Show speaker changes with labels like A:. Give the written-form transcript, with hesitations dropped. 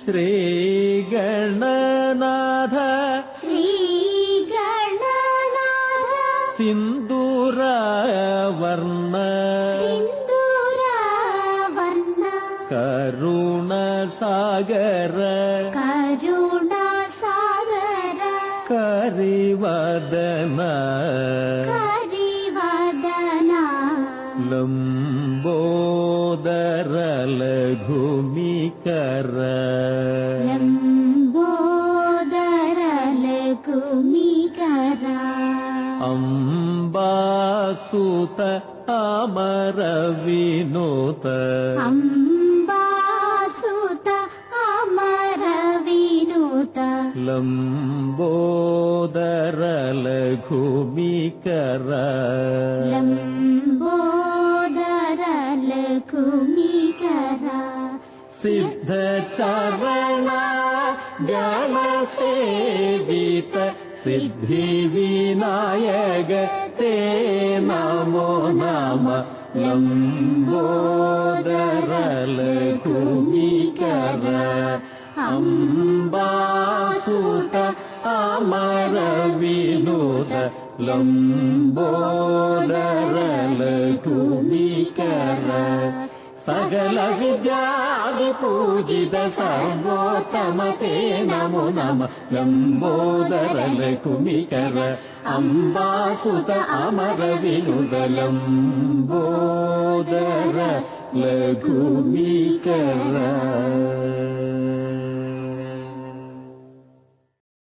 A: श्रीगणनाथ
B: श्रीगणनाथ
A: सिन्दूरवर्ण
B: सिन्दूरवर्ण
A: करुणसागर
B: करुणसागर
A: करिवदन
B: करिवदना
A: लम्बोदर लघुमिकर
B: लम्बोदर लघुमिकर
A: अम्बासुत अमर विनुत
B: अम्बासुत अमर विनुत
A: लम्बोदर लघुमिकर
B: लम्बोदर लघुमिकर
A: सिद्धचरण गणसेवित सिद्धिविनायक ते नमो नमः लम्बोदर लघुमिकर अम्बासुत अमर विनुत लम्बोदर लघुमिकर सकल विद्यादिपूजित सर्वोत्तम ते नमो नमः लम्बोदर लघुमिकर अम्बासुत अमर विनुत लम्बोदर लघुमिकर